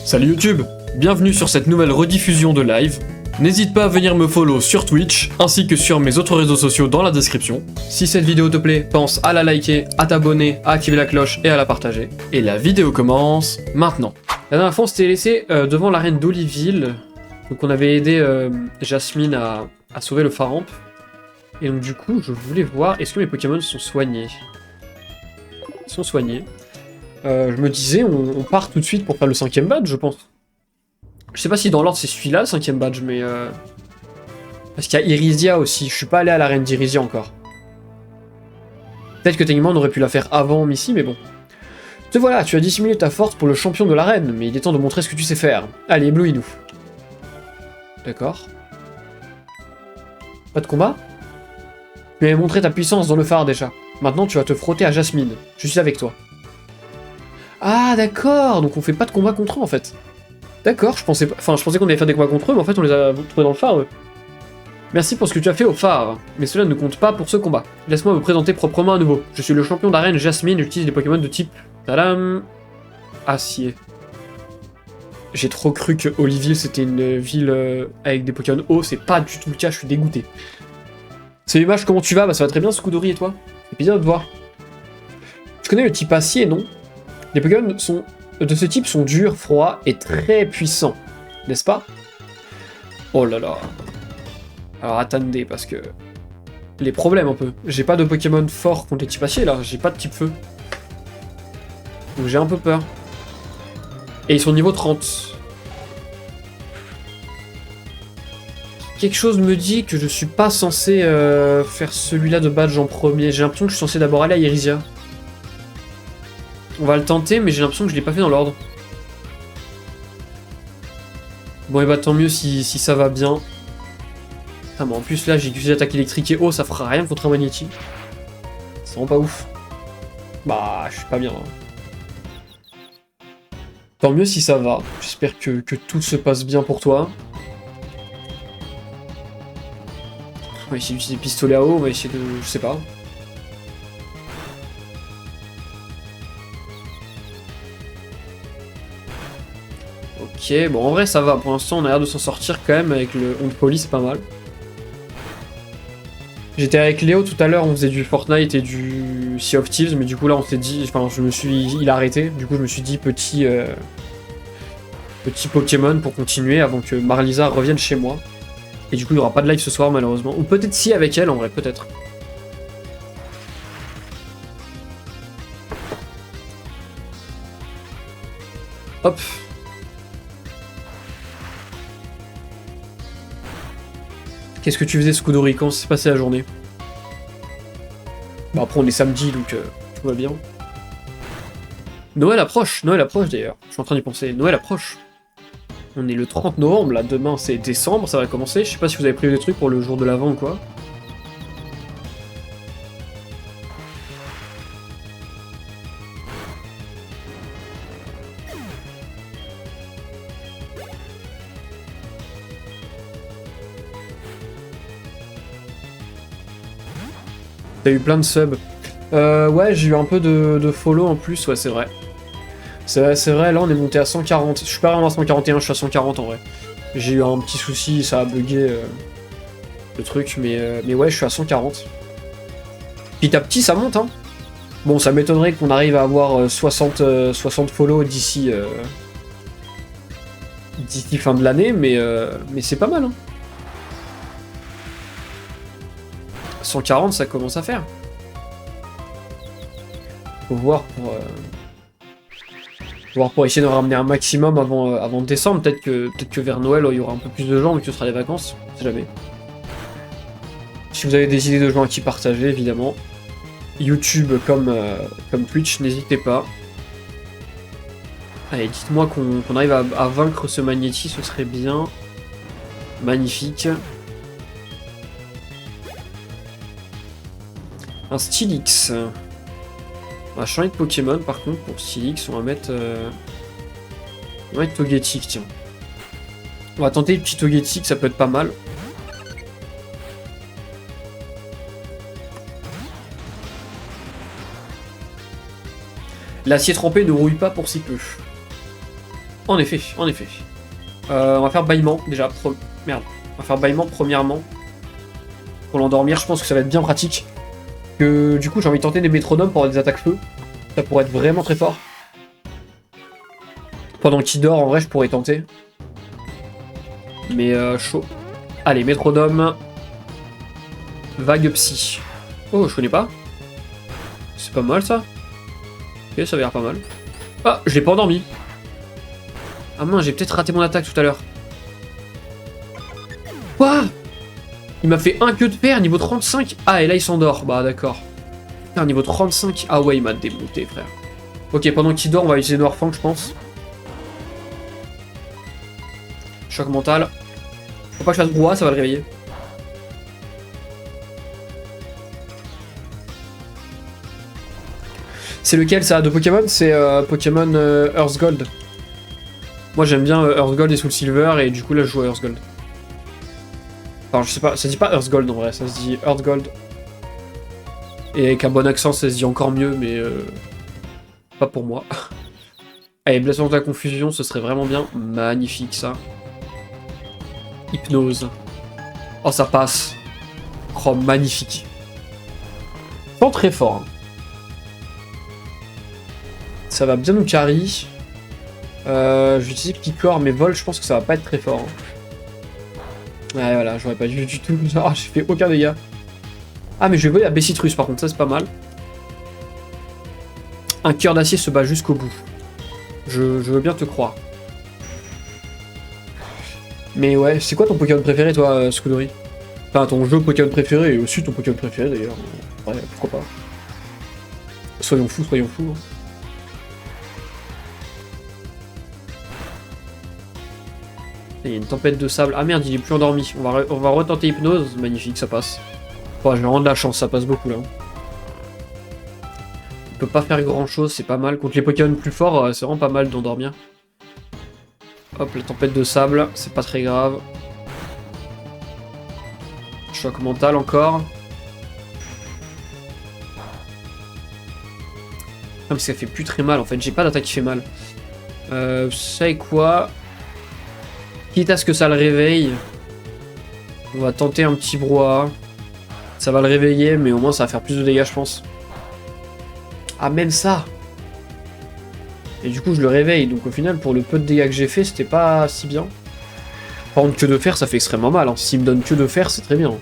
Salut YouTube, bienvenue sur cette nouvelle rediffusion de live. N'hésite pas à venir me follow sur Twitch, ainsi que sur mes autres réseaux sociaux dans la description. Si cette vidéo te plaît, pense à la liker, à t'abonner, à activer la cloche et à la partager. Et la vidéo commence maintenant. La dernière fois on s'était laissé devant l'arène d'Oliville, donc on avait aidé Jasmine à sauver le Faramp. Et donc du coup, je voulais voir, est-ce que mes Pokémon sont soignés? Ils sont soignés. Je me disais, on part tout de suite pour faire le 5ème badge, je pense. Je sais pas si dans l'ordre c'est celui-là, le 5ème badge, mais... Parce qu'il y a Irisia aussi, je suis pas allé à l'arène d'Irisia encore. Peut-être que techniquement on aurait pu la faire avant Missy, mais bon. Te voilà, tu as dissimulé ta force pour le champion de l'arène, mais il est temps de montrer ce que tu sais faire. Allez, éblouis-nous. D'accord. Pas de combat? Tu m'avais montré ta puissance dans le phare déjà. Maintenant tu vas te frotter à Jasmine. Je suis avec toi. Ah d'accord, donc on fait pas de combat contre eux en fait. D'accord, je pensais qu'on allait faire des combats contre eux, mais en fait on les a trouvés dans le phare eux. Merci pour ce que tu as fait au phare, mais cela ne compte pas pour ce combat. Laisse-moi me présenter proprement à nouveau. Je suis le champion d'arène Jasmine, j'utilise des Pokémon de type... Tadam... Acier. J'ai trop cru que Oliville c'était une ville avec des Pokémon eau, c'est pas du tout le cas, je suis dégoûté. Salut Mage, comment tu vas? Bah ça va très bien Scudori et toi? C'est plaisir de te voir. Tu connais le type acier, non? Les Pokémon de ce type sont durs, froids et très puissants, n'est-ce pas? Oh là là. Alors attendez, parce que... Les problèmes un peu. J'ai pas de Pokémon fort contre les types acier là, j'ai pas de type feu. Donc j'ai un peu peur. Et ils sont niveau 30. Quelque chose me dit que je suis pas censé faire celui-là de badge en premier. J'ai l'impression que je suis censé d'abord aller à Irisia. On va le tenter, mais j'ai l'impression que je l'ai pas fait dans l'ordre. Bon, et bah tant mieux si ça va bien. Ah, mais en plus là, j'ai utilisé l'attaque électrique et eau, ça fera rien contre un Magnéti. Ça rend pas ouf. Bah, je suis pas bien. Hein. Tant mieux si ça va. J'espère que tout se passe bien pour toi. On va essayer d'utiliser des pistolets à eau, on va essayer de... je sais pas. Ok, bon en vrai ça va, pour l'instant on a l'air de s'en sortir quand même avec le Onde Poli, c'est pas mal. J'étais avec Léo tout à l'heure, on faisait du Fortnite et du Sea of Thieves, mais du coup là on s'est dit, enfin il a arrêté, du coup je me suis dit petit Pokémon pour continuer avant que Marlisa revienne chez moi. Et du coup il n'y aura pas de live ce soir malheureusement, ou peut-être si avec elle en vrai, peut-être. Hop. Qu'est-ce que tu faisais Scudori? Comment s'est passé la journée? Bon après on est samedi donc tout va bien. Noël approche d'ailleurs. Je suis en train d'y penser. Noël approche. On est le 30 novembre là, demain c'est décembre, ça va commencer. Je sais pas si vous avez prévu des trucs pour le jour de l'Avent ou quoi. T'as eu plein de subs. Ouais, j'ai eu un peu de follow en plus, ouais, c'est vrai. C'est vrai, là on est monté à 140. Je suis pas vraiment à 141, je suis à 140 en vrai. J'ai eu un petit souci, ça a bugué le truc, mais ouais, je suis à 140. Petit à petit, ça monte, hein. Bon, ça m'étonnerait qu'on arrive à avoir 60 follow d'ici fin de l'année, mais c'est pas mal, hein. 140, ça commence à faire. Faut voir pour essayer de ramener un maximum avant décembre. Peut-être que vers Noël, il y aura un peu plus de gens, vu que ce sera les vacances. On sait jamais. Si vous avez des idées de gens à qui partager, évidemment. YouTube comme Twitch, n'hésitez pas. Allez, dites-moi qu'on arrive à vaincre ce Magnéti, ce serait bien. Magnifique. Un Steelix. On va changer de Pokémon par contre pour Steelix, on va mettre Togetic, tiens. On va tenter le petit Togetic, ça peut être pas mal. L'acier trempé ne rouille pas pour si peu. En effet, en effet. On va faire bâillement, déjà. Merde. On va faire bâillement, premièrement. Pour l'endormir, je pense que ça va être bien pratique. Que du coup, j'ai envie de tenter des métronomes pour avoir des attaques feu. Ça pourrait être vraiment très fort. Pendant qu'il dort, en vrai, je pourrais tenter. Mais chaud. Allez, métronome. Vague psy. Oh, je connais pas. C'est pas mal, ça. Ok, ça a l'air pas mal. Ah, je l'ai pas endormi. Ah mince, j'ai peut-être raté mon attaque tout à l'heure. Quoi? Il m'a fait un queue de fer, niveau 35. Ah, et là, il s'endort. Bah, d'accord. Putain, niveau 35. Ah ouais, il m'a démonté, frère. Ok, pendant qu'il dort, on va utiliser Noirfang, je pense. Choc mental. Faut pas que je fasse brouhaha, ça va le réveiller. C'est lequel ça de Pokémon? C'est Pokémon Earth Gold. Moi j'aime bien Earth Gold et Soul Silver et du coup là je joue à Earth Gold. Enfin je sais pas, ça se dit pas Earth Gold en vrai, ça se dit Earth Gold. Et avec un bon accent ça se dit encore mieux mais pas pour moi. Allez, blessure de la confusion, ce serait vraiment bien. Magnifique ça. Hypnose. Oh ça passe. Oh magnifique. Pas très fort. Hein. Ça va bien nous carry. Je vais utiliser Picor, mais vol, je pense que ça va pas être très fort. Hein. Ouais, voilà, j'aurais pas dû du tout. Ah, j'ai fait aucun dégât. Ah, mais je vais voler à Bessitrus, par contre, ça c'est pas mal. Un cœur d'acier se bat jusqu'au bout. Je veux bien te croire. Mais ouais, c'est quoi ton Pokémon préféré, toi, Scudori? Enfin, ton jeu Pokémon préféré, et aussi ton Pokémon préféré, d'ailleurs. Ouais, pourquoi pas. Soyons fous, soyons fous. Hein. Il y a une tempête de sable. Ah merde, il est plus endormi. On va retenter hypnose. Magnifique, ça passe. Oh, j'ai vraiment de la chance, ça passe beaucoup là. On peut pas faire grand chose, c'est pas mal. Contre les Pokémon plus forts, c'est vraiment pas mal d'endormir. Hop, la tempête de sable, c'est pas très grave. Choc mental encore. Ah, mais ça fait plus très mal en fait, j'ai pas d'attaque qui fait mal. Vous savez quoi? Quitte à ce que ça le réveille, on va tenter un petit brouhaha. Ça va le réveiller, mais au moins ça va faire plus de dégâts, je pense. Ah, même ça! Et du coup, je le réveille, donc au final, pour le peu de dégâts que j'ai fait, c'était pas si bien. Par contre, que de fer, ça fait extrêmement mal. Hein. S'il me donne que de fer, c'est très bien.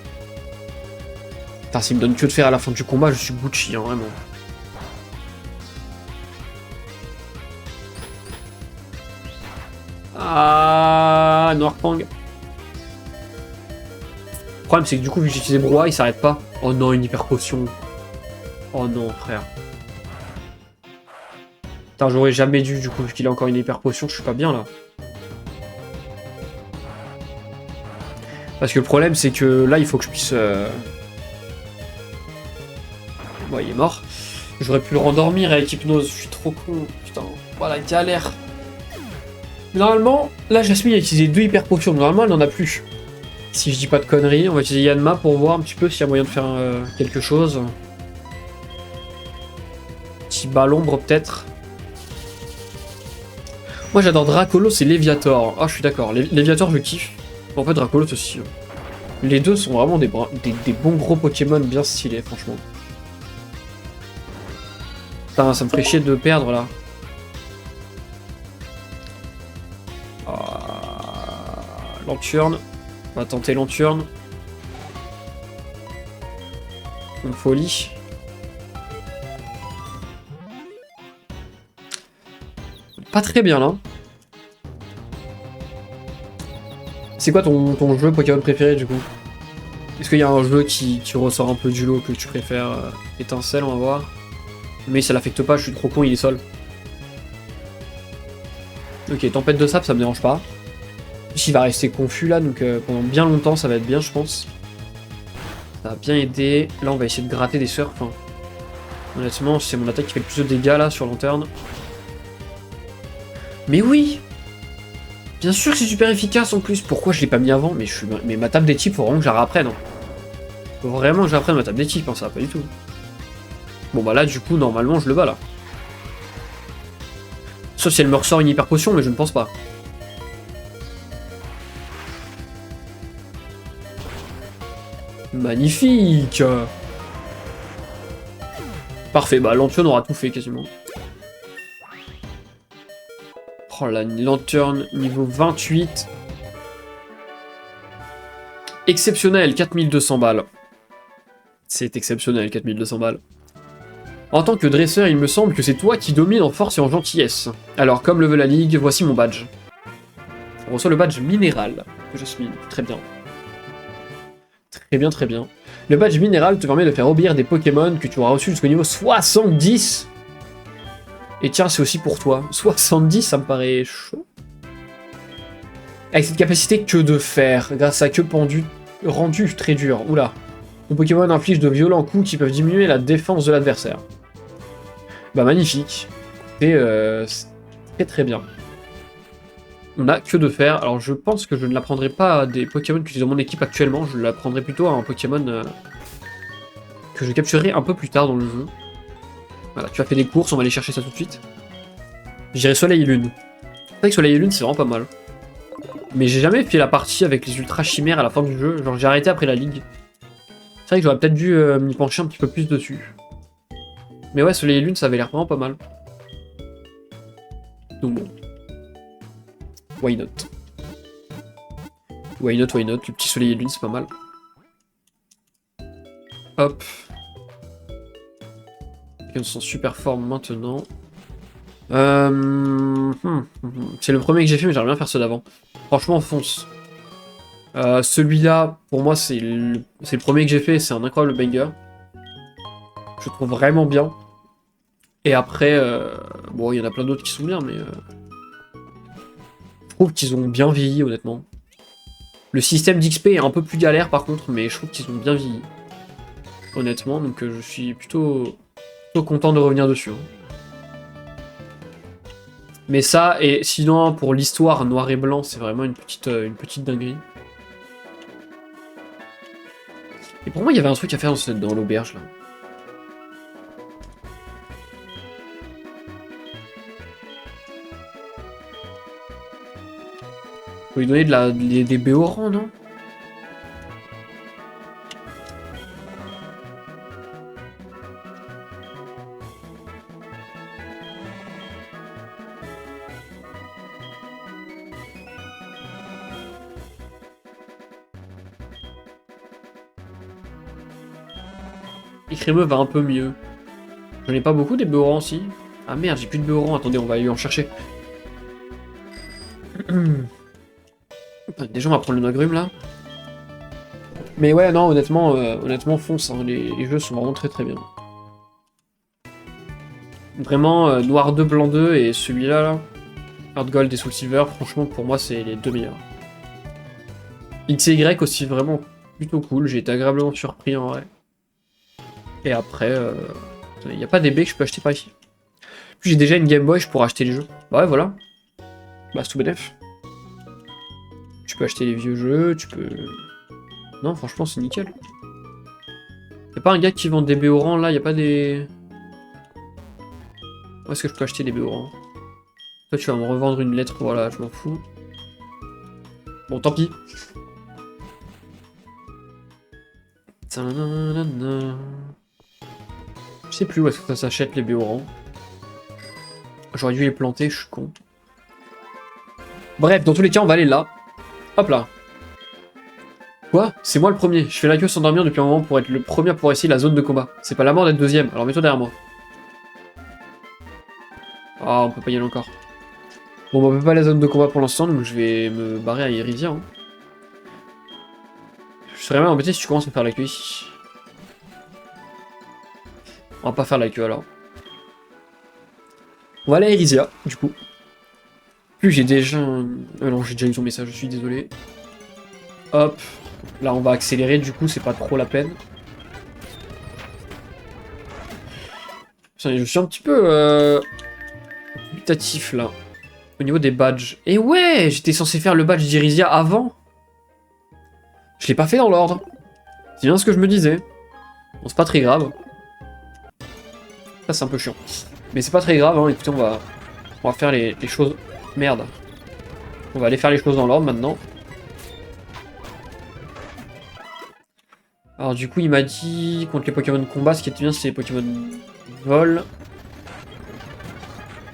Putain, s'il me donne que de fer à la fin du combat, je suis Gucci, hein, vraiment. Ah, Noirfang. Le problème, c'est que du coup, vu que j'ai utilisé brouhaha, il s'arrête pas. Oh non, une hyper potion. Oh non, frère. Putain, j'aurais jamais dû, du coup, vu qu'il a encore une hyper potion, je suis pas bien là. Parce que le problème, c'est que là, il faut que je puisse. Bon, il est mort. J'aurais pu le rendormir avec hypnose, je suis trop con. Putain, voilà, galère. Normalement, là, Jasmine a utilisé 2 hyper potions. Normalement, elle n'en a plus. Si je dis pas de conneries, on va utiliser Yanma pour voir un petit peu s'il y a moyen de faire quelque chose. Petit bas l'ombre, peut-être. Moi, j'adore Dracolos et Léviator. Ah, je suis d'accord. Léviator, je kiffe. En fait, Dracolos aussi. Les deux sont vraiment des bons gros Pokémon bien stylés, franchement. Putain, ça me ferait chier de perdre, là. Lanturne. On va tenter Lanturne. Une folie. Pas très bien là. C'est quoi ton jeu Pokémon préféré du coup? Est-ce qu'il y a un jeu qui ressort un peu du lot que tu préfères? Étincelle, on va voir. Mais ça l'affecte pas, je suis trop con, il est seul. Ok, tempête de sable, ça me dérange pas. Il va rester confus là, donc pendant bien longtemps, ça va être bien, je pense. Ça va bien aider. Là, on va essayer de gratter des surfs. Hein. Honnêtement, c'est mon attaque qui fait le plus de dégâts là sur lanterne. Mais oui! Bien sûr que c'est super efficace en plus. Pourquoi je l'ai pas mis avant? Mais ma table des types, faut vraiment que je la réapprenne. Hein. Faut vraiment que j'apprenne ma table des types, hein, ça va pas du tout. Bon bah là, du coup, normalement, je le bats là. Sauf si elle me ressort une hyper potion, mais je ne pense pas. Magnifique. Parfait, bah Lanterne aura tout fait quasiment. Oh la Lanterne niveau 28. Exceptionnel, 4200 balles. C'est exceptionnel, 4200 balles. En tant que dresseur, il me semble que c'est toi qui domines en force et en gentillesse. Alors, comme le veut la Ligue, voici mon badge. On reçoit le badge minéral de Jasmine. Très bien. Très bien, très bien. Le badge minéral te permet de faire obéir des Pokémon que tu auras reçus jusqu'au niveau 70. Et tiens, c'est aussi pour toi. 70, ça me paraît chaud. Avec cette capacité que de faire, grâce à que pendu, rendu très dur. Oula. Ton Pokémon inflige de violents coups qui peuvent diminuer la défense de l'adversaire. Bah magnifique. C'est très très bien. On a que de faire. Alors je pense que je ne l'apprendrai pas à des Pokémon que j'ai dans mon équipe actuellement. Je l'apprendrai plutôt à un Pokémon que je capturerai un peu plus tard dans le jeu. Voilà, tu as fait des courses, on va aller chercher ça tout de suite. J'irai Soleil et Lune. C'est vrai que Soleil et Lune c'est vraiment pas mal. Mais j'ai jamais fait la partie avec les Ultra Chimères à la fin du jeu. Genre j'ai arrêté après la Ligue. C'est vrai que j'aurais peut-être dû m'y pencher un petit peu plus dessus. Mais ouais, Soleil et Lune, ça avait l'air vraiment pas mal. Donc bon. Why not? Why not, why not? Le petit Soleil et Lune, c'est pas mal. Hop. Ils sont super forts maintenant. C'est le premier que j'ai fait, mais j'aimerais bien faire ceux d'avant. Franchement, fonce. Celui-là, pour moi, c'est le premier que j'ai fait, c'est un incroyable banger. Je trouve vraiment bien. Et après, bon, il y en a plein d'autres qui sont bien, mais... je trouve qu'ils ont bien vieilli, honnêtement. Le système d'XP est un peu plus galère, par contre, mais je trouve qu'ils ont bien vieilli. Honnêtement, donc je suis plutôt content de revenir dessus. Mais ça, et sinon, pour l'histoire noir et blanc, c'est vraiment une petite dinguerie. Et pour moi, il y avait un truc à faire dans l'auberge, là. Faut lui donner des Béorans, non? Écrémeux va un peu mieux. J'en ai pas beaucoup des Béorans, si. Ah merde, j'ai plus de Béorans. Attendez, on va aller en chercher. Déjà, on va prendre le Nogrum, là. Mais ouais, non, honnêtement fonce. Hein, les jeux sont vraiment très très bien. Vraiment, Noir 2, Blanc 2 et celui-là, là. Heart Gold et Soul Silver, franchement, pour moi, c'est les deux meilleurs. X et Y aussi, vraiment plutôt cool. J'ai été agréablement surpris, en vrai. Et après, il n'y a pas des baies que je peux acheter par ici. Puis j'ai déjà une Game Boy, je pourrais acheter les jeux. Bah ouais, voilà. Bah c'est tout bénef. Tu peux acheter les vieux jeux, tu peux... Non, franchement, c'est nickel. Y'a pas un gars qui vend des Béorans, là, y'a pas des... Où est-ce que je peux acheter des Béorans? Toi, tu vas me revendre une lettre, voilà, je m'en fous. Bon, tant pis. Je sais plus où est-ce que ça s'achète les Béorans. J'aurais dû les planter, je suis con. Bref, dans tous les cas, on va aller là. Hop là. Quoi? C'est moi le premier. Je fais la queue sans dormir depuis un moment pour être le premier pour essayer la zone de combat. C'est pas la mort d'être deuxième, alors mets-toi derrière moi. Ah, on peut pas y aller encore. Bon, bah, on peut pas aller à la zone de combat pour l'instant, donc je vais me barrer à Irisia. Hein. Je serais même embêté si tu commences à faire la queue ici. On va pas faire la queue alors. On va aller à Irisia, du coup. Plus j'ai déjà... non, j'ai déjà eu ton message, je suis désolé. Hop. Là, on va accélérer, du coup, c'est pas trop la peine. Putain, je suis un petit peu... dubitatif, là. Au niveau des badges. Et ouais, j'étais censé faire le badge d'Irisia avant. Je l'ai pas fait dans l'ordre. C'est bien ce que je me disais. Bon, c'est pas très grave. Ça, c'est un peu chiant. Mais c'est pas très grave, hein. Écoutez, on va On va faire les choses... Merde. On va aller faire les choses dans l'ordre maintenant. Alors du coup, il m'a dit, contre les Pokémon de combat, ce qui était bien, c'est les Pokémon vol.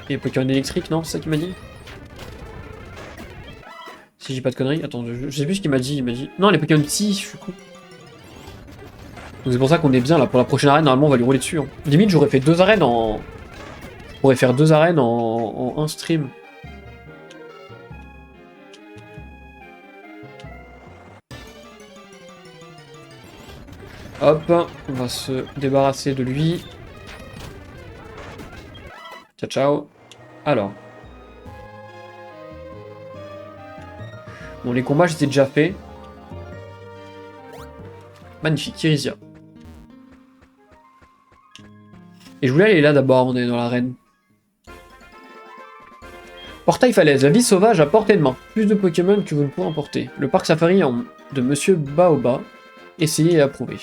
Et les Pokémon électriques, non? C'est ça qu'il m'a dit? Si j'ai pas de conneries. Attends, je sais plus ce qu'il m'a dit. Il m'a dit... Non, les Pokémon psy, je suis con. Donc c'est pour ça qu'on est bien, là. Pour la prochaine arène, normalement, on va lui rouler dessus. Hein. Limite, j'aurais fait 2 arènes en... Je pourrais faire 2 arènes en un stream. Hop, on va se débarrasser de lui. Ciao, ciao. Alors. Bon, les combats, j'étais déjà fait. Magnifique, Irisia. Et je voulais aller là d'abord, on est dans l'arène. Portail Falaise, la vie sauvage à portée de main. Plus de Pokémon que vous ne pourrez emporter. Le parc safari de Monsieur Baoba. Essayez et approuvez.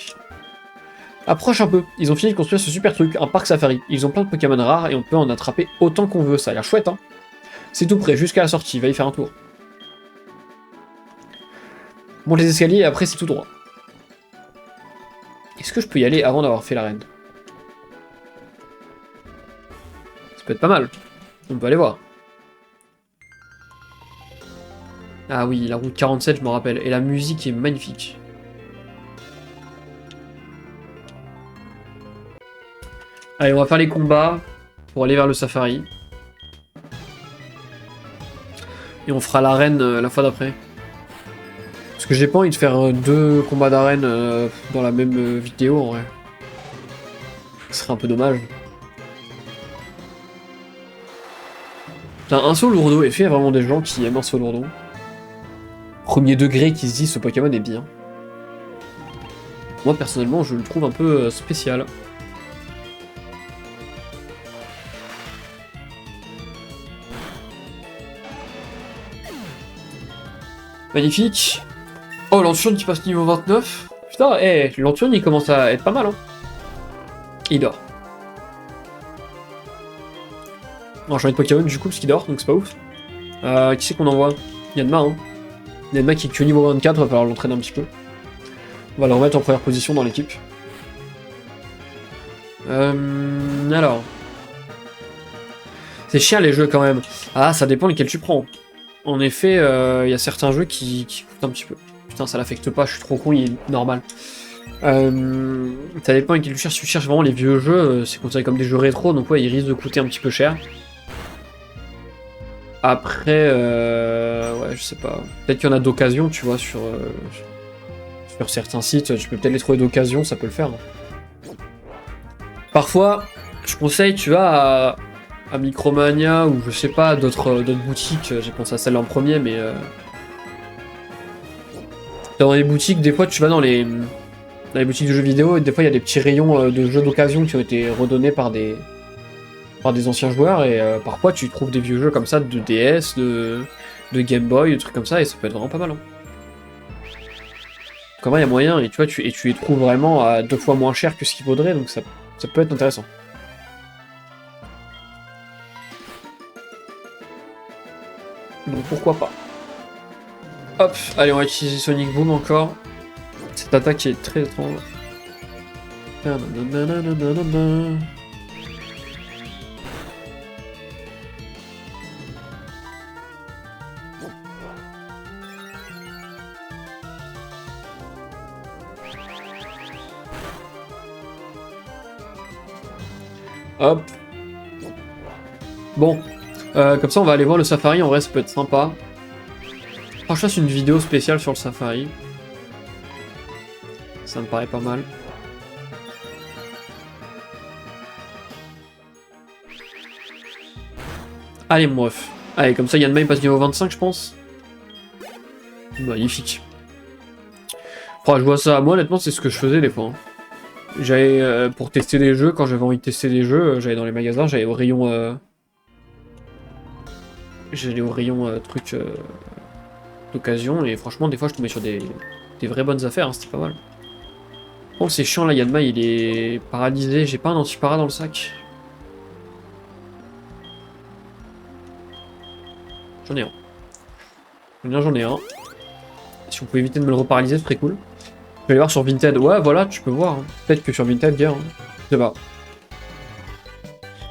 Approche un peu, ils ont fini de construire ce super truc, un parc safari. Ils ont plein de Pokémon rares et on peut en attraper autant qu'on veut, ça a l'air chouette hein. C'est tout près, jusqu'à la sortie, va y faire un tour. Monte les escaliers et après c'est tout droit. Est-ce que je peux y aller avant d'avoir fait l'arène? Ça peut être pas mal. On peut aller voir. Ah oui, la route 47, je me rappelle. Et la musique est magnifique. Allez, on va faire les combats pour aller vers le safari. Et on fera l'arène la fois d'après. Parce que j'ai pas envie de faire 2 combats d'arène dans la même vidéo en vrai. Ce serait un peu dommage. Putain, un saut lourdeau, et fait vraiment des gens qui aiment un saut lourdeau. Premier degré qui se dit ce Pokémon est bien. Moi personnellement je le trouve un peu spécial. Magnifique. Oh, Lanturne qui passe niveau 29. Putain, Lanturne il commence à être pas mal. Hein. Il dort. On va changer de Pokémon du coup parce qu'il dort, donc c'est pas ouf. Qui c'est qu'on envoie? Yanma, hein. Yanma qui est que niveau 24, on va falloir l'entraîner un petit peu. On va le remettre en première position dans l'équipe. Alors. C'est chiant les jeux quand même. Ah, ça dépend lesquels tu prends. En effet, y a certains jeux qui coûtent un petit peu. Putain, ça l'affecte pas, je suis trop con, il est normal. Ça dépend lesquels tu cherches. Si tu cherches vraiment les vieux jeux, c'est considéré comme des jeux rétro, donc ouais, ils risquent de coûter un petit peu cher. Après, ouais, je sais pas. Peut-être qu'il y en a d'occasion, tu vois, sur certains sites, tu peux peut-être les trouver d'occasion, ça peut le faire. Parfois, je conseille, tu vois, à Micromania ou je sais pas, d'autres boutiques, j'ai pensé à celle-là en premier, mais dans les boutiques, des fois tu vas dans les boutiques de jeux vidéo et des fois il y a des petits rayons de jeux d'occasion qui ont été redonnés par des anciens joueurs et parfois tu trouves des vieux jeux comme ça de DS, de Game Boy, des trucs comme ça et ça peut être vraiment pas mal. Hein. Comment il y a moyen et tu vois tu les trouves vraiment à 2 fois moins cher que ce qu'il vaudrait donc ça peut être intéressant. Donc pourquoi pas. Hop, allez on va utiliser Sonic Boom encore. Cette attaque est très étrange. Hop. Bon. Comme ça on va aller voir le safari, en vrai ça peut être sympa. Franchement, je fasse une vidéo spéciale sur le safari. Ça me paraît pas mal. Allez mon ref. Allez, comme ça Yanma il passe niveau 25 je pense. Magnifique. Oh, je vois ça, moi honnêtement c'est ce que je faisais des fois. Hein. J'allais pour tester des jeux, quand j'avais envie de tester des jeux, j'allais dans les magasins, j'allais au rayon... trucs d'occasion, et franchement des fois je tombais sur des vraies bonnes affaires, hein, c'était pas mal. Oh c'est chiant là, Yanma il est paralysé, j'ai pas un anti-para dans le sac. J'en ai un. J'en ai un. Si on peut éviter de me le reparalyser, ce serait cool. Je vais aller voir sur Vinted. Ouais, voilà, tu peux voir. Hein. Peut-être que sur Vinted, gars. Hein. Je sais pas.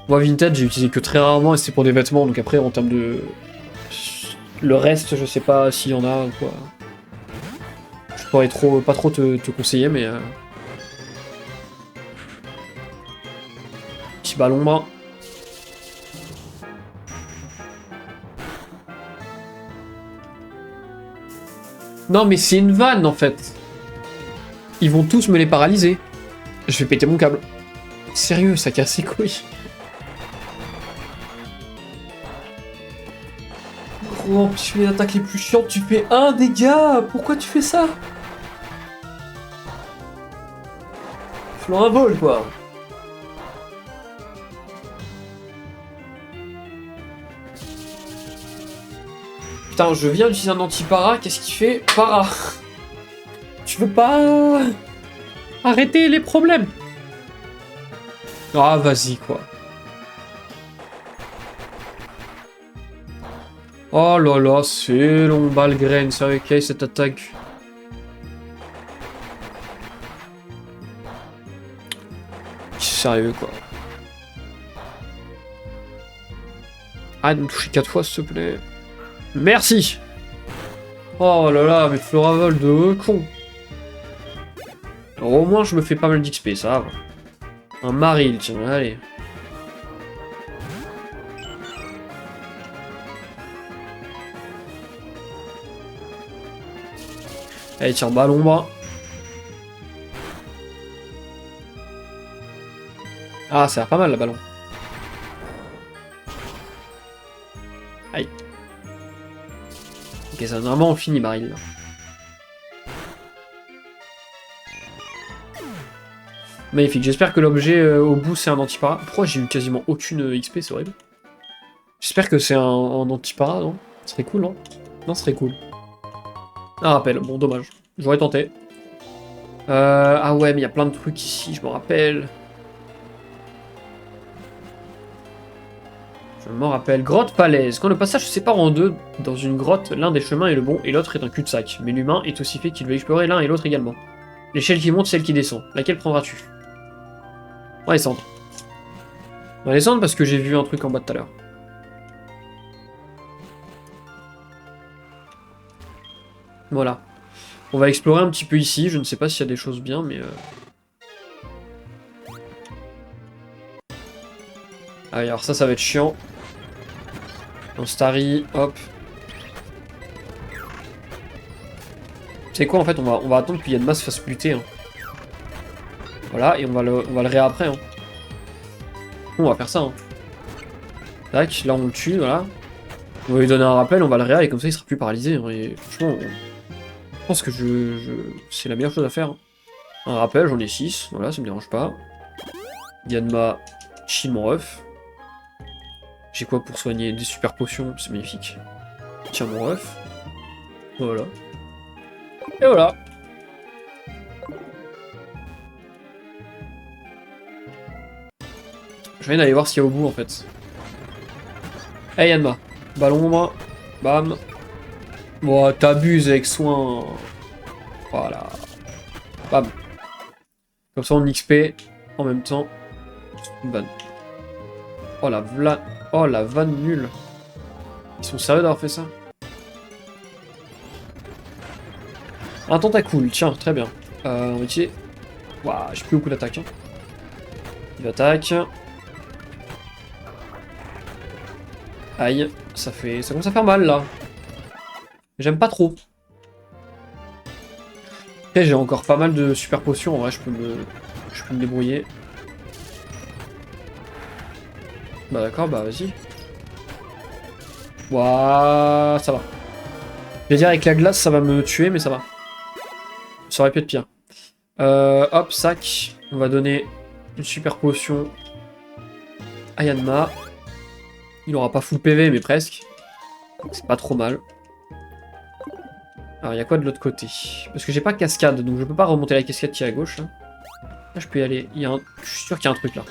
Moi, Vinted, j'ai utilisé que très rarement et c'est pour des vêtements. Donc après, en termes de... Le reste, je sais pas s'il y en a ou quoi. Je pourrais pas trop te conseiller, mais... Petit ballon, bras. Non, mais c'est une vanne, en fait. Ils vont tous me les paralyser. Je vais péter mon câble. Sérieux, ça casse les couilles. Gros, tu fais les attaques les plus chiantes, tu fais un dégât. Pourquoi tu fais ça? Flan un vol, quoi. Putain, je viens d'utiliser un anti-para, qu'est-ce qu'il fait? Para. Tu veux pas arrêter les problèmes? Ah, vas-y, quoi. Oh là là, c'est long, Balgren, sérieux, quelle cette attaque? Sérieux, quoi. Arrête de me toucher 4 fois, s'il te plaît. Merci. Oh là là, mais Floravol de con. Alors, au moins, je me fais pas mal d'XP, ça va. Un Maril, tiens, allez. Allez, tiens, ballon bas. Ah, ça a l'air pas mal, le ballon. Aïe. Ok, ça a vraiment fini, Maril. Magnifique, j'espère que l'objet au bout c'est un antipara. Pourquoi j'ai eu quasiment aucune XP, c'est horrible. J'espère que c'est un antipara, non? Ce serait cool, non? Non, ce serait cool. Un rappel, bon, dommage. J'aurais tenté. Ah ouais, mais il y a plein de trucs ici, je me rappelle. Je m'en rappelle. Grotte Palaise. Quand le passage se sépare en deux, dans une grotte, l'un des chemins est le bon et l'autre est un cul-de-sac. Mais l'humain est aussi fait qu'il veut explorer l'un et l'autre également. L'échelle qui monte, celle qui descend. Laquelle prendras-tu? On va descendre. On va descendre parce que j'ai vu un truc en bas tout à l'heure. Voilà. On va explorer un petit peu ici. Je ne sais pas s'il y a des choses bien, mais... Ah, alors ça va être chiant. Un Starry, hop. C'est quoi en fait, on va attendre qu'il y ait de masse fasse buter. Hein. Voilà, et on va le ré après. Hein. On va faire ça. Hein. Tac, là on le tue, voilà. On va lui donner un rappel, on va le réa et comme ça il sera plus paralysé. Hein. Et franchement, je pense que c'est la meilleure chose à faire. Hein. Un rappel, j'en ai 6, voilà, ça me dérange pas. Yanma, chill mon ref. J'ai quoi pour soigner? Des super potions, c'est magnifique. Tiens mon ref. Voilà. Et voilà. Je viens d'aller voir ce qu'il y a au bout en fait. Hey Yanma. Ballon moi. Bam. Bon, t'abuses avec soin. Voilà. Bam. Comme ça on XP en même temps. Une vanne. Oh la vanne nulle. Ils sont sérieux d'avoir fait ça? Un tentacool, tiens, très bien. On va utiliser... Waouh, j'ai plus beaucoup d'attaque. Hein. Il attaque. Aïe, ça commence à faire mal là. J'aime pas trop. Après j'ai encore pas mal de super potions, en vrai je peux me débrouiller. Bah d'accord, bah vas-y. Waouh, ça va. Je vais dire avec la glace ça va me tuer, mais ça va. Ça aurait pu être pire. Hop, sac. On va donner une super potion à Yanma. Il aura pas full PV, mais presque. C'est pas trop mal. Alors, il y a quoi de l'autre côté? Parce que j'ai pas cascade, donc je peux pas remonter la cascade qui est à gauche. Là, je peux y aller. Je suis sûr qu'il y a un truc là.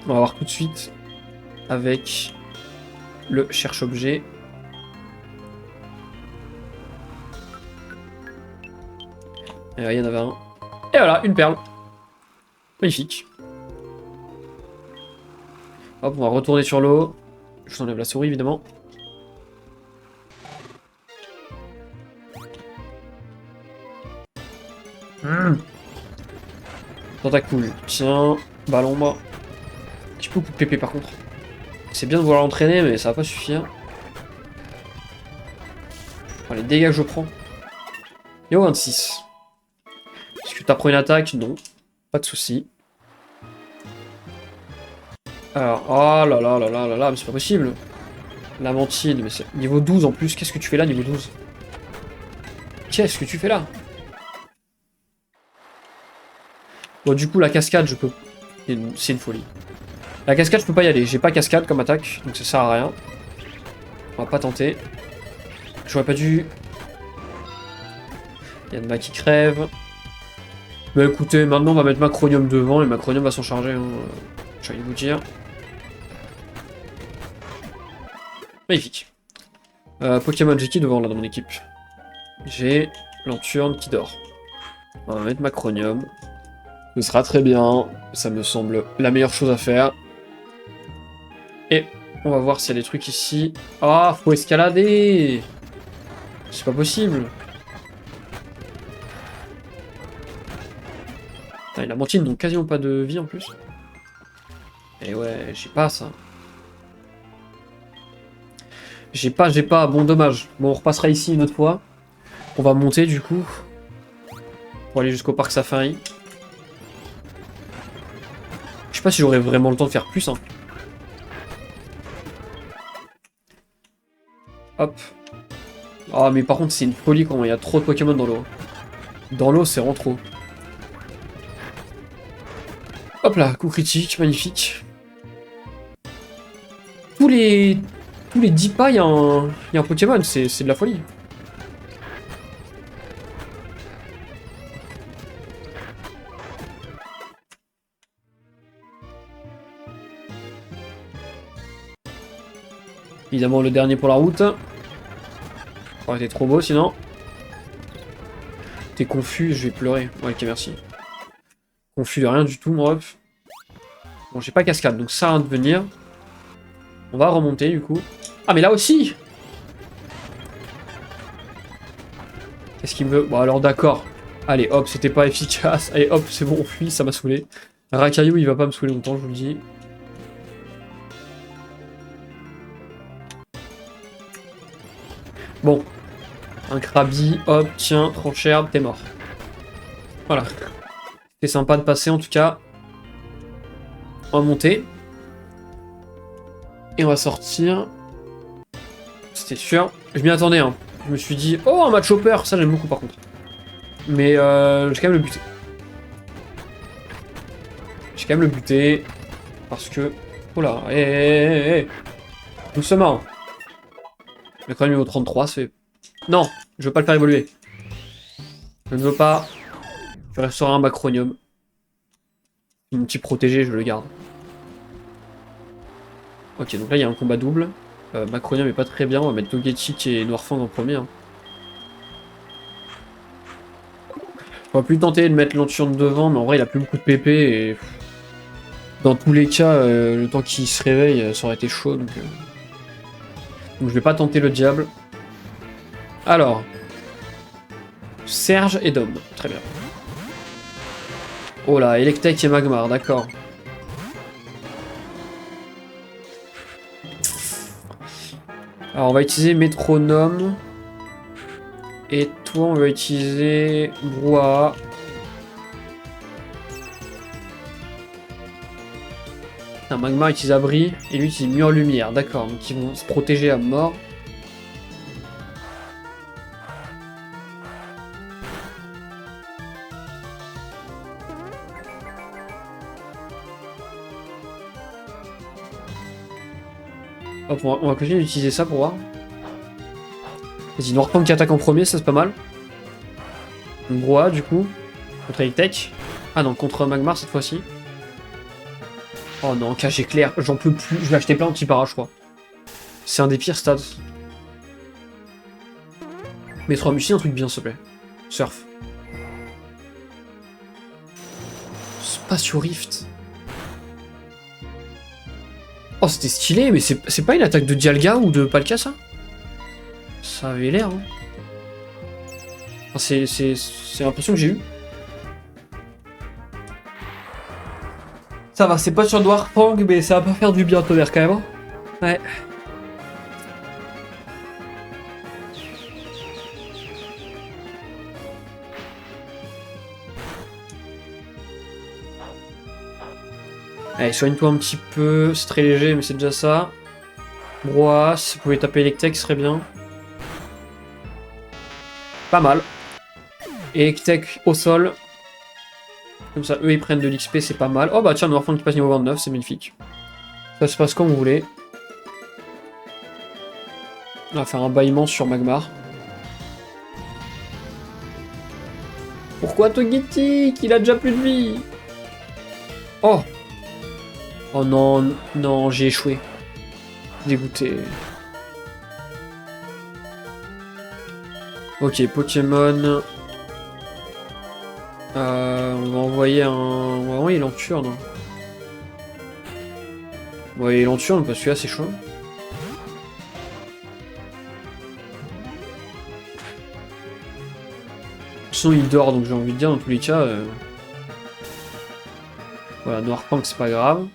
On va voir tout de suite avec le cherche-objet. Et là, il y en avait un. Et voilà, une perle. Magnifique. Hop, on va retourner sur l'eau. Je vous enlève la souris, évidemment. Tentacule. Tiens, ballon, moi. Petit peu coup de pépé, par contre. C'est bien de vouloir l'entraîner, mais ça va pas suffire. Oh, les dégâts que je prends. Yo, 26. Est-ce que t'apprends une attaque? Non. Pas de soucis. Alors, oh là là là là là là, mais c'est pas possible. Lamentine, mais c'est niveau 12 en plus. Qu'est-ce que tu fais là, niveau 12? Qu'est-ce que tu fais là? Bon, du coup, la cascade, je peux... C'est une folie. La cascade, je peux pas y aller. J'ai pas cascade comme attaque, donc ça sert à rien. On va pas tenter. J'aurais pas dû... Il y a Yanma qui crève. Bah écoutez, maintenant on va mettre Macronium devant et Macronium va s'en charger. Hein. J'allais vous dire. Magnifique. Pokémon, j'ai qui devant là dans mon équipe? J'ai Lanturne qui dort. On va mettre Macronium. Ce sera très bien. Ça me semble la meilleure chose à faire. Et on va voir s'il y a des trucs ici. Ah, faut escalader! C'est pas possible. Putain, il a menti, donc quasiment pas de vie en plus. Et ouais, j'ai pas ça. J'ai pas. Bon, dommage. Bon, on repassera ici une autre fois. On va monter du coup. Pour aller jusqu'au parc Safari. Je sais pas si j'aurai vraiment le temps de faire plus. Hein. Hop. Ah, mais par contre, c'est une folie quand il y a trop de Pokémon dans l'eau. Dans l'eau, c'est vraiment trop. Hop là, coup critique, magnifique. Tous les 10 pas, il y a un Pokémon, c'est de la folie. Évidemment, le dernier pour la route. Ça aurait été trop beau sinon. T'es confus, je vais pleurer. Ouais, ok, merci. Confus de rien du tout, mon ref. Bon, j'ai pas cascade, donc ça a rien de venir. On va remonter du coup. Ah, mais là aussi! Qu'est-ce qu'il me veut? Bon, alors d'accord. Allez, hop, c'était pas efficace. Allez, hop, c'est bon, on fuit, ça m'a saoulé. Rakayu, il va pas me saouler longtemps, je vous le dis. Bon. Un Krabi, hop, tiens, tranche herbe, t'es mort. Voilà. C'était sympa de passer en tout cas. On va monter. Et on va sortir. C'était sûr. Je m'y attendais, hein. Je me suis dit, oh, un match hopper, ça j'aime beaucoup par contre. Mais j'ai quand même le buté. J'ai quand même le buté. Parce que... Oh là, hé. Doucement. Le quand même niveau 33, c'est... Non, je veux pas le faire évoluer. Je ne veux pas. Je resterai un Macronium. Mon petit protégé, je le garde. Ok, donc là il y a un combat double. Macronium est pas très bien, on va mettre Togetic et Noirfang en premier. Hein. On va plus tenter de mettre Lanturne devant, mais en vrai il a plus beaucoup de PP et... Dans tous les cas, le temps qu'il se réveille, ça aurait été chaud, donc je vais pas tenter le diable. Alors... Serge et Dom, très bien. Oh là, Electek et Magmar, d'accord. Alors on va utiliser Métronome. Et toi on va utiliser Brouhaha. Un Magmar utilise Abri et lui utilise Mur Lumière, d'accord, donc ils vont se protéger à mort. Hop, on va continuer d'utiliser ça pour voir. Vas-y, Noirfang qui attaque en premier, ça c'est pas mal. Brouhaha du coup, contre Electek. Ah non, contre Magmar cette fois-ci. Oh non, cage éclair, j'en peux plus. Je vais acheter plein de petits paras, je crois. C'est un des pires stats. Mettre Mushi, un truc bien, s'il te plaît. Surf. Spatio Rift. Oh, c'était stylé, mais c'est pas une attaque de Dialga ou de Palkia, ça? Ça avait l'air, hein. Enfin, c'est l'impression que j'ai eue. Ça va, c'est pas sur Dwarfang, mais ça va pas faire du bien, tonnerre, quand même. Hein. Ouais. Allez, soigne-toi un petit peu. C'est très léger, mais c'est déjà ça. Brouhaha, si vous pouvez taper Electek, ce serait bien. Pas mal. Electek au sol. Comme ça, eux, ils prennent de l'XP, c'est pas mal. Oh bah tiens, Noirfang qui passe niveau 29, c'est magnifique. Ça se passe comme vous voulez. On va faire un bâillement sur Magmar. Pourquoi Togetic? Il a déjà plus de vie. Oh. Oh non, non, j'ai échoué. Dégoûté. Ok, Pokémon. On va envoyer un... On va envoyer l'Enturne. On va envoyer l'Enturne parce que là c'est chaud. Sinon il dort, donc j'ai envie de dire dans tous les cas... Voilà, Noirfang c'est pas grave.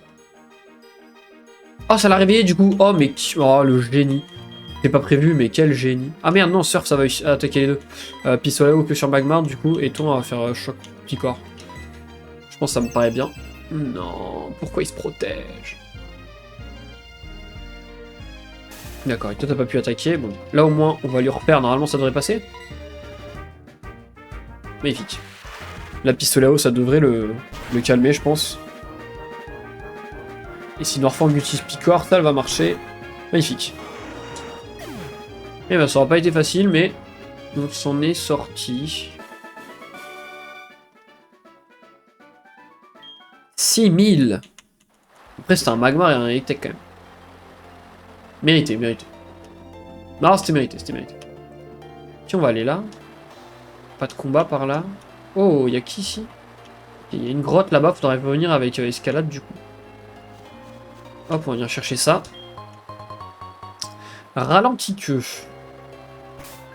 Oh, ça l'a réveillé du coup. Oh, mais... Oh, le génie. C'est pas prévu, mais quel génie. Ah merde, non, Surf, ça va attaquer les deux. Pistoleo que sur Magmar, du coup, et toi, on va faire choc petit corps. Je pense que ça me paraît bien. Non, pourquoi il se protège? D'accord, et toi, t'as pas pu attaquer. Bon, là, au moins, on va lui refaire. Normalement, ça devrait passer. Magnifique. La Pistoleo, ça devrait le calmer, je pense. Et si Noirfang utilise Picor, ça, elle va marcher. Magnifique. Et ben, ça aura pas été facile, mais on s'en est sorti. 6000. Après, c'était un Magmar et un Electek quand même. Mérité, mérité. Non, c'était mérité, c'était mérité. Tiens, on va aller là. Pas de combat par là. Oh, il y a qui ici? Il y a une grotte là-bas, faudrait revenir avec escalade du coup. Hop, on va venir chercher ça. Ralenti-queue.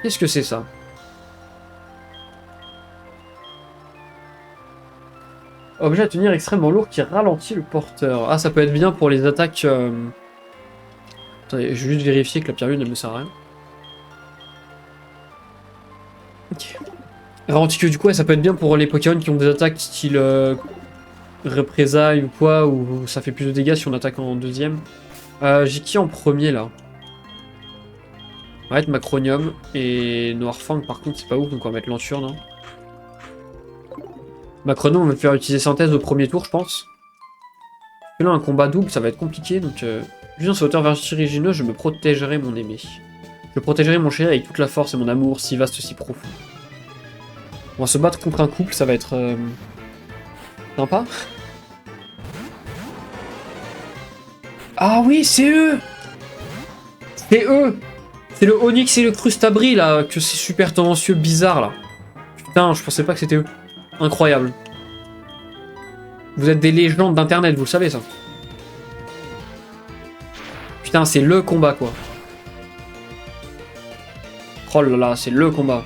Qu'est-ce que c'est ça? Objet à tenir extrêmement lourd qui ralentit le porteur. Ah, ça peut être bien pour les attaques... Attendez, je vais juste vérifier que la pierre lune ne me sert à rien. Ok. Ralenti-queue, du coup, ouais, ça peut être bien pour les Pokémon qui ont des attaques style... représailles ou quoi, ou ça fait plus de dégâts si on attaque en deuxième. J'ai qui en premier, là? On va mettre Macronium et Noirfang par contre c'est pas ouf, donc on va mettre Lanturne. Hein. Macronium on va faire utiliser synthèse au premier tour je pense. Là un combat double ça va être compliqué donc juste en sauteur vertigineux je me protégerai mon aimé. Je protégerai mon chéri avec toute la force et mon amour si vaste si profond. On va se battre contre un couple, ça va être sympa. Ah oui c'est eux. C'est eux. C'est le Onyx et le Crustabri là, que c'est super tendancieux, bizarre là. Putain, je pensais pas que c'était eux. Incroyable. Vous êtes des légendes d'internet, vous le savez ça. Putain, c'est le combat quoi. Oh là là, c'est le combat.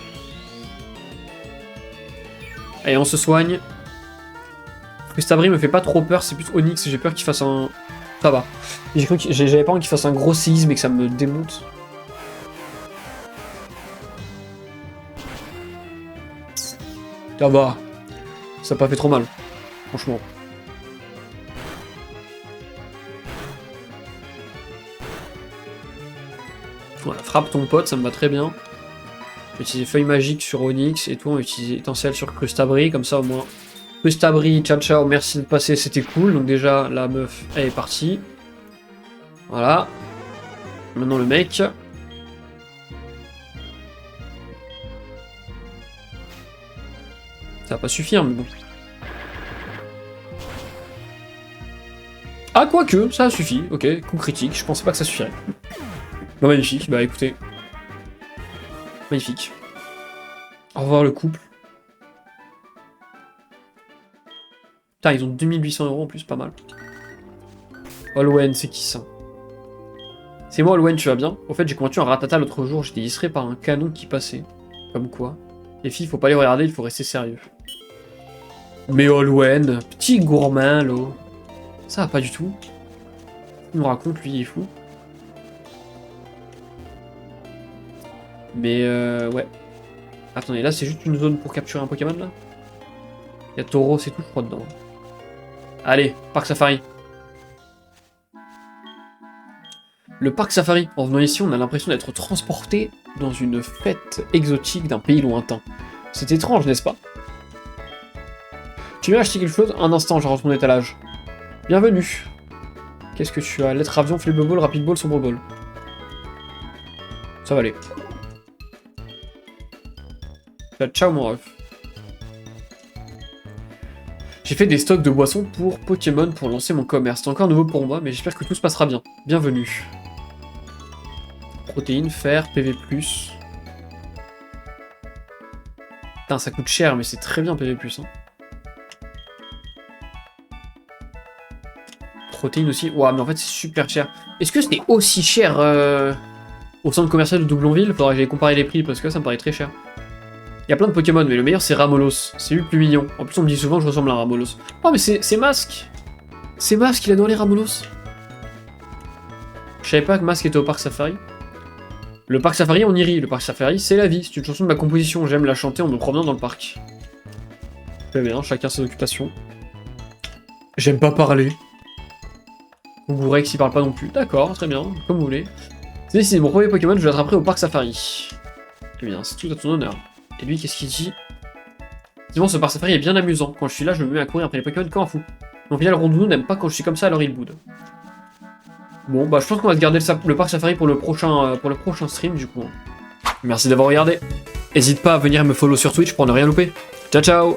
Allez, on se soigne. Crustabri me fait pas trop peur, c'est plus Onyx, j'ai peur qu'il fasse un... Ça va. J'avais pas envie qu'il fasse un gros séisme et que ça me démonte. Ça va. Ça n'a pas fait trop mal. Franchement. Voilà, frappe ton pote, ça me va très bien. On va utiliser feuille magique sur Onyx et toi on va utiliser étincelle sur Crustabri, comme ça au moins. Crustabri, ciao ciao, merci de passer, c'était cool. Donc déjà la meuf elle est partie. Voilà. Maintenant le mec. Ça va pas suffire, mais bon. Ah, quoique, ça suffit. Ok, coup critique. Je pensais pas que ça suffirait. Bah, magnifique, bah écoutez. Magnifique. Au revoir le couple. Putain, ils ont 2800 € en plus, pas mal. Olwen, c'est qui ça? C'est moi Olwen, tu vas bien? Au fait, j'ai combattu un ratata l'autre jour, j'étais distrait par un canon qui passait. Comme quoi. Les filles, faut pas les regarder, il faut rester sérieux. Mais Olwen, petit gourmand, là. Ça va pas du tout. Il nous raconte, lui, il est fou. Mais ouais. Attendez, là, c'est juste une zone pour capturer un Pokémon, là? Il y a Tauros et tout, je crois, dedans. Allez, parc safari. Le parc safari. En venant ici, on a l'impression d'être transporté dans une fête exotique d'un pays lointain. C'est étrange, n'est-ce pas? Tu viens acheter quelque chose? Un instant, je rentre ton étalage. Bienvenue. Qu'est-ce que tu as? Lettre avion, flip ball, rapid ball, sombre ball. Ça va aller. Ciao mon ref. J'ai fait des stocks de boissons pour Pokémon pour lancer mon commerce. C'est encore nouveau pour moi, mais j'espère que tout se passera bien. Bienvenue. Protéines, fer, PV+. Putain, ça coûte cher, mais c'est très bien PV+. Hein. Protéines aussi. Ouah, mais en fait, c'est super cher. Est-ce que c'était aussi cher au centre commercial de Doublonville? Faudrait que j'aille comparer les prix, parce que là, ça me paraît très cher. Il y a plein de Pokémon, mais le meilleur, c'est Ramolos. C'est lui le plus mignon. En plus, on me dit souvent que je ressemble à un Ramolos. Oh, mais c'est Masque. C'est Masque, il a dans les Ramolos. Je savais pas que Masque était au parc safari. Le parc safari, on y rit. Le parc safari, c'est la vie. C'est une chanson de ma composition. J'aime la chanter en me promenant dans le parc. Très bien, chacun ses occupations. J'aime pas parler. Gourex, il parle pas non plus. D'accord, très bien, comme vous voulez. C'est mon premier Pokémon, je l'attraperai au parc safari. Eh bien, c'est tout à ton honneur. Et lui, qu'est-ce qu'il dit? Sinon, ce parc safari est bien amusant. Quand je suis là, je me mets à courir après les Pokémon comme un fou. Mon final Rondoudou n'aime pas quand je suis comme ça, alors il boude. Bon, bah je pense qu'on va se garder le parc safari pour le prochain stream, du coup. Merci d'avoir regardé. N'hésite pas à venir me follow sur Twitch pour ne rien louper. Ciao, ciao!